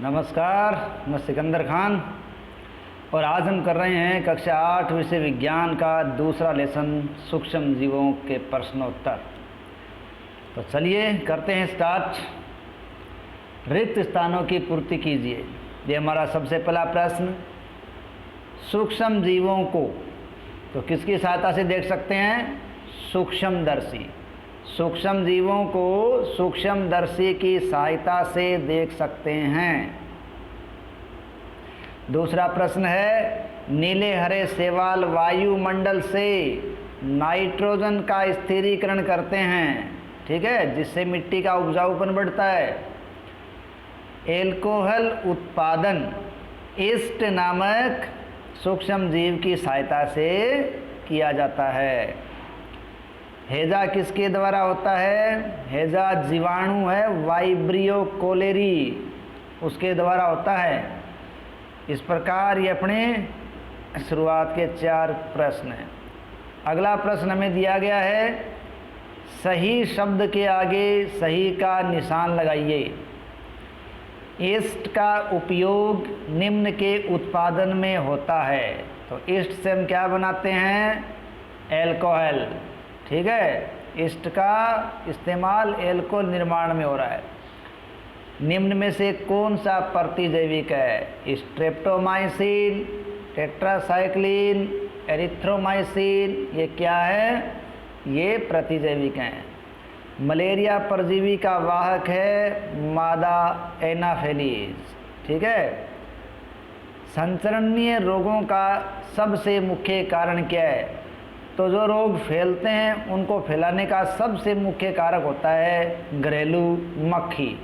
नमस्कार, मैं सिकंदर खान और आज हम कर रहे हैं कक्षा 8 विषय विज्ञान का दूसरा लेसन सूक्ष्म जीवों के प्रश्नोत्तर। तो चलिए करते हैं स्टार्ट। रिक्त स्थानों की पूर्ति कीजिए। ये हमारा सबसे पहला प्रश्न। सूक्ष्म जीवों को तो किसकी सहायता से देख सकते हैं? सूक्ष्मदर्शी। सूक्ष्म जीवों को सूक्ष्मदर्शी की सहायता से देख सकते हैं। दूसरा प्रश्न है, नीले हरे शैवाल वायुमंडल से नाइट्रोजन का स्थिरीकरण करते हैं, ठीक है, जिससे मिट्टी का उपजाऊपन बढ़ता है। एल्कोहल उत्पादन ईस्ट नामक सूक्ष्म जीव की सहायता से किया जाता है। हैजा किसके द्वारा होता है? हैजा जीवाणु है, वाइब्रियो कोलेरी, उसके द्वारा होता है। इस प्रकार ये अपने शुरुआत के 4 प्रश्न हैं। अगला प्रश्न हमें दिया गया है, सही शब्द के आगे सही का निशान लगाइए। ईस्ट का उपयोग निम्न के उत्पादन में होता है। तो ईस्ट से हम क्या बनाते हैं? एल्कोहल, ठीक है। ईस्ट का इस्तेमाल एल्कोहल निर्माण में हो रहा है। निम्न में से कौन सा प्रतिजैविक है? स्ट्रेप्टोमाइसिन, टेट्रासाइक्लिन, एरिथ्रोमाइसिन, ये क्या है? ये प्रतिजैविक हैं। मलेरिया परजीवी का वाहक है मादा एनाफेलिस, ठीक है। संचरणीय रोगों का सबसे मुख्य कारण क्या है? तो जो रोग फैलते हैं उनको फैलाने का सबसे मुख्य कारक होता है घरेलू मक्खी।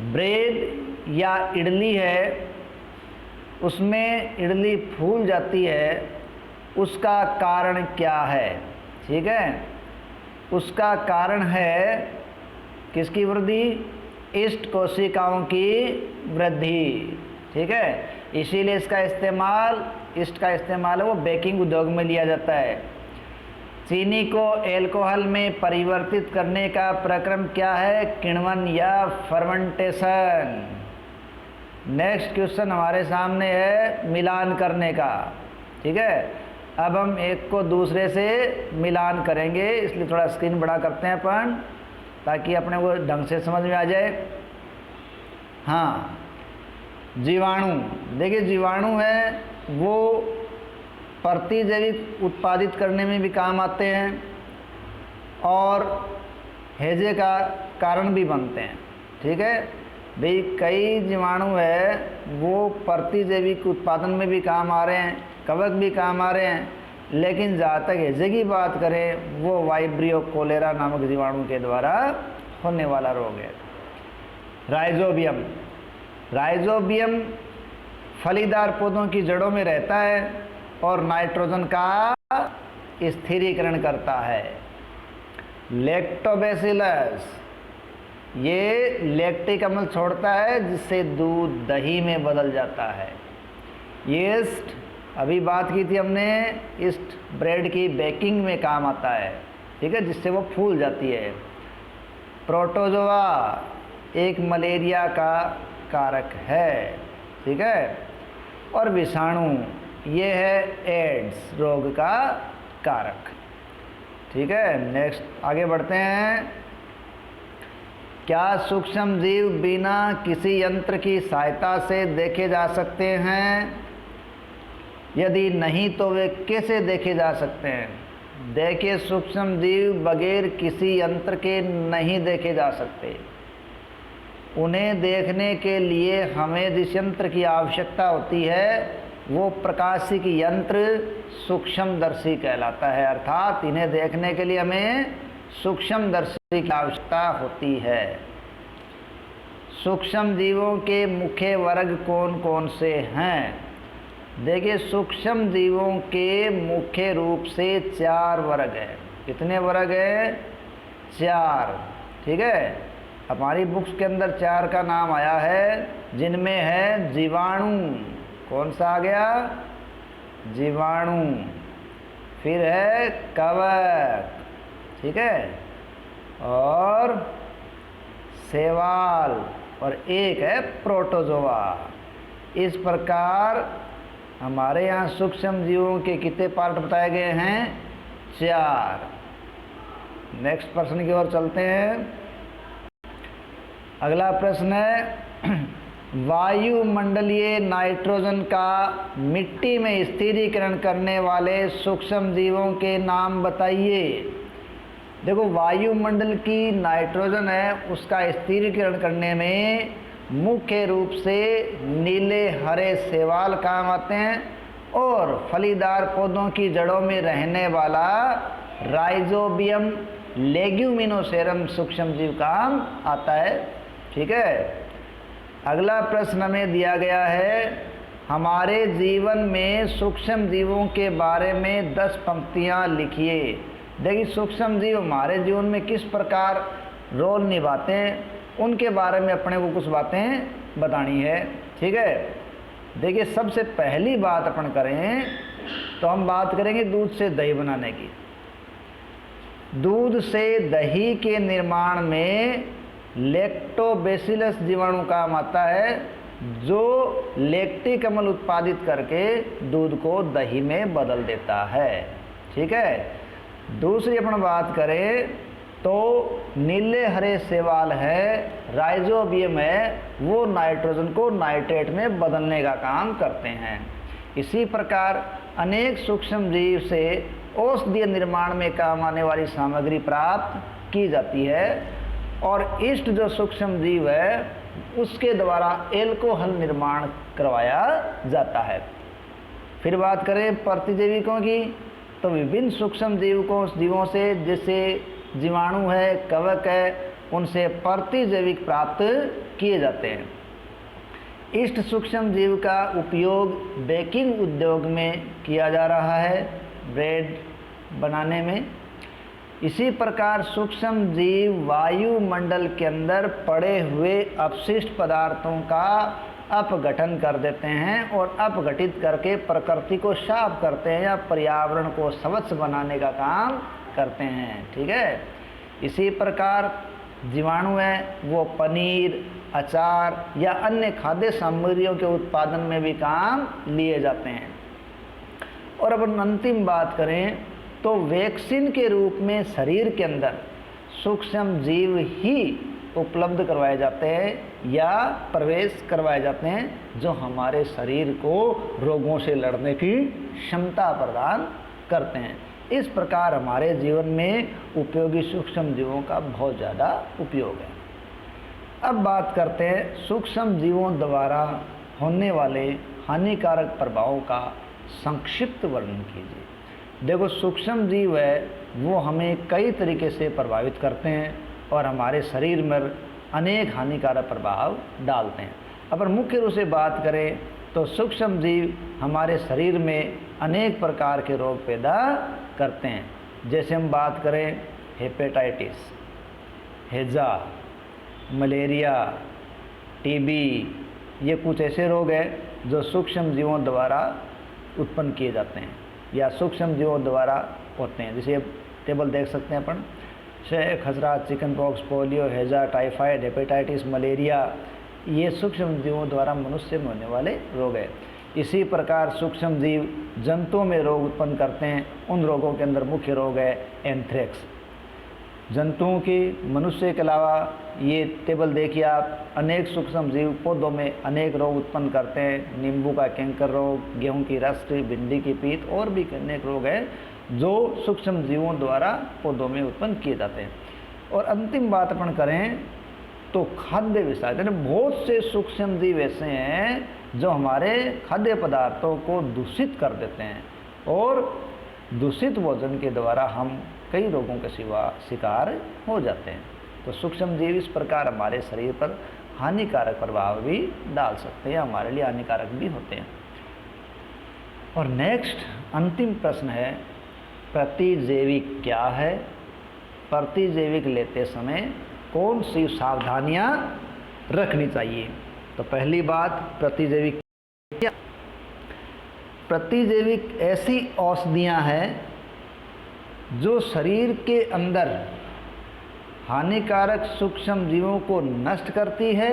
ब्रेड या इडली है, उसमें इडली फूल जाती है, उसका कारण क्या है? ठीक है, उसका कारण है किसकी वृद्धि? ईस्ट कोशिकाओं की वृद्धि, ठीक है। इसीलिए इसका इस्तेमाल, ईस्ट का इस्तेमाल है वो बेकिंग उद्योग में लिया जाता है। चीनी को एल्कोहल में परिवर्तित करने का प्रक्रम क्या है? किण्वन या फर्मेंटेशन। नेक्स्ट क्वेश्चन हमारे सामने है मिलान करने का, ठीक है। अब हम एक को दूसरे से मिलान करेंगे, इसलिए थोड़ा स्क्रीन बड़ा करते हैं अपन, ताकि अपने को ढंग से समझ में आ जाए। हाँ, जीवाणु, देखिए जीवाणु है वो प्रतिजैविक उत्पादित करने में भी काम आते हैं और हैजे का कारण भी बनते हैं, ठीक है भाई। कई जीवाणु है वो प्रतिजैविक उत्पादन में भी काम आ रहे हैं, कवक भी काम आ रहे हैं, लेकिन जहाँ तक हैजे की बात करें वो वाइब्रियो कोलेरा नामक जीवाणु के द्वारा होने वाला रोग है। राइजोबियम, राइजोबियम फलीदार पौधों की जड़ों में रहता है और नाइट्रोजन का स्थिरीकरण करता है। लैक्टोबैसिलस, ये लैक्टिक अम्ल छोड़ता है जिससे दूध दही में बदल जाता है। यीस्ट, अभी बात की थी हमने, यीस्ट ब्रेड की बेकिंग में काम आता है, ठीक है, जिससे वो फूल जाती है। प्रोटोजोआ एक मलेरिया का कारक है, ठीक है। और विषाणु, ये है एड्स रोग का कारक, ठीक है। नेक्स्ट आगे बढ़ते हैं। क्या सूक्ष्म जीव बिना किसी यंत्र की सहायता से देखे जा सकते हैं? यदि नहीं तो वे कैसे देखे जा सकते हैं? देखिए, सूक्ष्म जीव बगैर किसी यंत्र के नहीं देखे जा सकते। उन्हें देखने के लिए हमें जिस यंत्र की आवश्यकता होती है वो प्रकाशिक यंत्र सूक्ष्मदर्शी कहलाता है। अर्थात इन्हें देखने के लिए हमें सूक्ष्मदर्शी की आवश्यकता होती है। सूक्ष्म जीवों के मुख्य वर्ग कौन कौन से हैं? देखिए, सूक्ष्म जीवों के मुख्य रूप से 4 वर्ग हैं। कितने वर्ग हैं? 4, ठीक है। हमारी बुक्स के अंदर 4 का नाम आया है, जिनमें है जीवाणु, कौन सा आ गया? जीवाणु। फिर है कवक, ठीक है, और शैवाल, और एक है प्रोटोजोआ। इस प्रकार हमारे यहाँ सूक्ष्म जीवों के कितने पार्ट बताए गए हैं? 4। नेक्स्ट प्रश्न की ओर चलते हैं। अगला प्रश्न है वायुमंडलीय नाइट्रोजन का मिट्टी में स्थिरीकरण करने वाले सूक्ष्म जीवों के नाम बताइए। देखो, वायुमंडल की नाइट्रोजन है उसका स्थिरीकरण करने में मुख्य रूप से नीले हरे शैवाल काम आते हैं और फलीदार पौधों की जड़ों में रहने वाला राइजोबियम लेग्यूमिनोसेरम सूक्ष्म जीव काम आता है। ठीक है। अगला प्रश्न हमें दिया गया है हमारे जीवन में सूक्ष्म जीवों के बारे में 10 पंक्तियां लिखिए। देखिए, सूक्ष्म जीव हमारे जीवन में किस प्रकार रोल निभाते हैं उनके बारे में अपने को कुछ बातें बतानी है। ठीक है। देखिए, सबसे पहली बात अपन करें तो हम बात करेंगे दूध से दही बनाने की। दूध से दही के निर्माण में लैक्टोबैसिलस जीवाणु काम आता है जो लैक्टिक अम्ल उत्पादित करके दूध को दही में बदल देता है। ठीक है। दूसरी अपन बात करें तो नीले हरे शैवाल है, राइजोबियम है, वो नाइट्रोजन को नाइट्रेट में बदलने का काम करते हैं। इसी प्रकार अनेक सूक्ष्म जीव से औषधीय निर्माण में काम आने वाली सामग्री प्राप्त की जाती है और इष्ट जो सूक्ष्म जीव है उसके द्वारा एल्कोहल निर्माण करवाया जाता है। फिर बात करें प्रतिजैविकों की तो विभिन्न सूक्ष्म जीवों से जैसे जीवाणु है, कवक है, उनसे प्रतिजैविक प्राप्त किए जाते हैं। इष्ट सूक्ष्म जीव का उपयोग बेकिंग उद्योग में किया जा रहा है, ब्रेड बनाने में। इसी प्रकार सूक्ष्म जीव वायुमंडल के अंदर पड़े हुए अपशिष्ट पदार्थों का अपघटन कर देते हैं और अपघटित करके प्रकृति को साफ करते हैं या पर्यावरण को स्वच्छ बनाने का काम करते हैं। ठीक है। इसी प्रकार जीवाणु है वो पनीर, अचार या अन्य खाद्य सामग्रियों के उत्पादन में भी काम लिए जाते हैं। और अब अंतिम बात करें तो वैक्सीन के रूप में शरीर के अंदर सूक्ष्म जीव ही उपलब्ध करवाए जाते हैं या प्रवेश करवाए जाते हैं जो हमारे शरीर को रोगों से लड़ने की क्षमता प्रदान करते हैं। इस प्रकार हमारे जीवन में उपयोगी सूक्ष्म जीवों का बहुत ज़्यादा उपयोग है। अब बात करते हैं सूक्ष्म जीवों द्वारा होने वाले हानिकारक प्रभावों का संक्षिप्त वर्णन कीजिए। देखो, सूक्ष्म जीव है वो हमें कई तरीके से प्रभावित करते हैं और हमारे शरीर में अनेक हानिकारक प्रभाव डालते हैं। अगर मुख्य रूप से बात करें तो सूक्ष्म जीव हमारे शरीर में अनेक प्रकार के रोग पैदा करते हैं। जैसे हम बात करें हेपेटाइटिस, हैजा, मलेरिया, टीबी, ये कुछ ऐसे रोग हैं जो सूक्ष्म जीवों द्वारा उत्पन्न किए जाते हैं या सूक्ष्म जीवों द्वारा होते हैं। जैसे टेबल देख सकते हैं अपन, क्षय, खसरा, चिकन पॉक्स, पोलियो, हैजा, टाइफाइड, हेपेटाइटिस, मलेरिया, ये सूक्ष्म जीवों द्वारा मनुष्य में होने वाले रोग हैं। इसी प्रकार सूक्ष्म जीव जंतुओं में रोग उत्पन्न करते हैं। उन रोगों के अंदर मुख्य रोग है एंथ्रेक्स। जंतुओं की, मनुष्य के अलावा ये टेबल देखिए आप, अनेक सूक्ष्म जीव पौधों में अनेक रोग उत्पन्न करते हैं। नींबू का कैंकर रोग, गेहूं की रस्ट, भिंडी की पीत और भी अनेक रोग हैं जो सूक्ष्म जीवों द्वारा पौधों में उत्पन्न किए जाते हैं। और अंतिम बात अपन करें तो खाद्य विषाक्त, यानी बहुत से सूक्ष्म जीव ऐसे हैं जो हमारे खाद्य पदार्थों को दूषित कर देते हैं और दूषित भोजन के द्वारा हम कई रोगों के शिकार हो जाते हैं। तो सूक्ष्म जीव इस प्रकार हमारे शरीर पर हानिकारक प्रभाव भी डाल सकते हैं, हमारे लिए हानिकारक भी होते हैं। और नेक्स्ट अंतिम प्रश्न है प्रतिजैविक क्या है? प्रतिजैविक लेते समय कौन सी सावधानियां रखनी चाहिए? तो पहली बात, प्रतिजैविक क्या? प्रतिजैविक ऐसी औषधियां हैं जो शरीर के अंदर हानिकारक सूक्ष्म जीवों को नष्ट करती है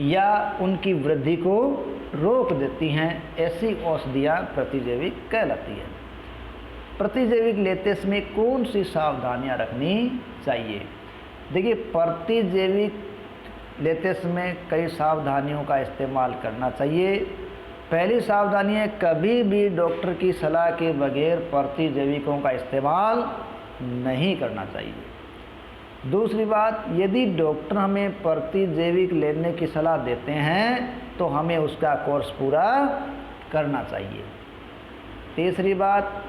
या उनकी वृद्धि को रोक देती हैं, ऐसी औषधियाँ प्रतिजैविक कहलाती है। प्रतिजैविक लेते समय कौन सी सावधानियाँ रखनी चाहिए? देखिए, प्रतिजैविक लेते समय कई सावधानियों का इस्तेमाल करना चाहिए। पहली सावधानी है, कभी भी डॉक्टर की सलाह के बगैर प्रतिजैविकों का इस्तेमाल नहीं करना चाहिए। दूसरी बात, यदि डॉक्टर हमें प्रतिजैविक लेने की सलाह देते हैं तो हमें उसका कोर्स पूरा करना चाहिए। तीसरी बात,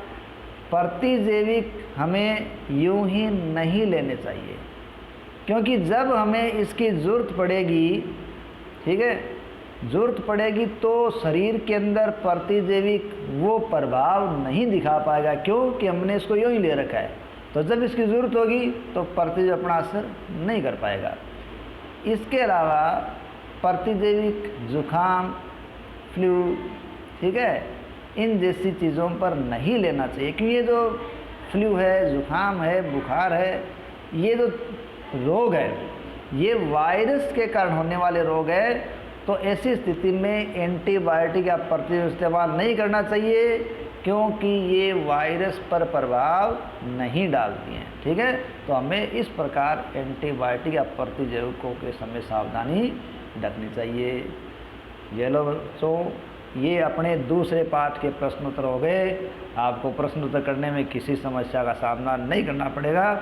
प्रतिजैविक हमें यूं ही नहीं लेने चाहिए, क्योंकि जब हमें इसकी ज़रूरत पड़ेगी, ठीक है, ज़रूरत पड़ेगी तो शरीर के अंदर प्रतिजैविक वो प्रभाव नहीं दिखा पाएगा, क्योंकि हमने इसको यूं ही ले रखा है। तो जब इसकी ज़रूरत होगी तो प्रतिजैविक अपना असर नहीं कर पाएगा। इसके अलावा प्रतिजैविक जुखाम, फ्लू, ठीक है, इन जैसी चीज़ों पर नहीं लेना चाहिए, क्योंकि ये जो फ्लू है, जुखाम है, बुखार है, ये जो रोग है ये वायरस के कारण होने वाले रोग है। तो ऐसी स्थिति में एंटीबायोटिक या प्रतिजैविक इस्तेमाल नहीं करना चाहिए, क्योंकि ये वायरस पर प्रभाव नहीं डालती हैं, ठीक है। तो हमें इस प्रकार एंटीबायोटिक या प्रतिजैविकों के समय सावधानी रखनी चाहिए। ये लो बच्चों, ये अपने दूसरे पाठ के प्रश्नोत्तर हो गए। आपको प्रश्नोत्तर करने में किसी समस्या का सामना नहीं करना पड़ेगा।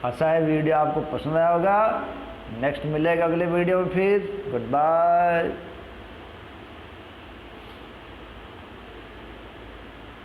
आशा है वीडियो आपको पसंद आया होगा। नेक्स्ट मिलेगा अगले वीडियो में फिर। Good bye.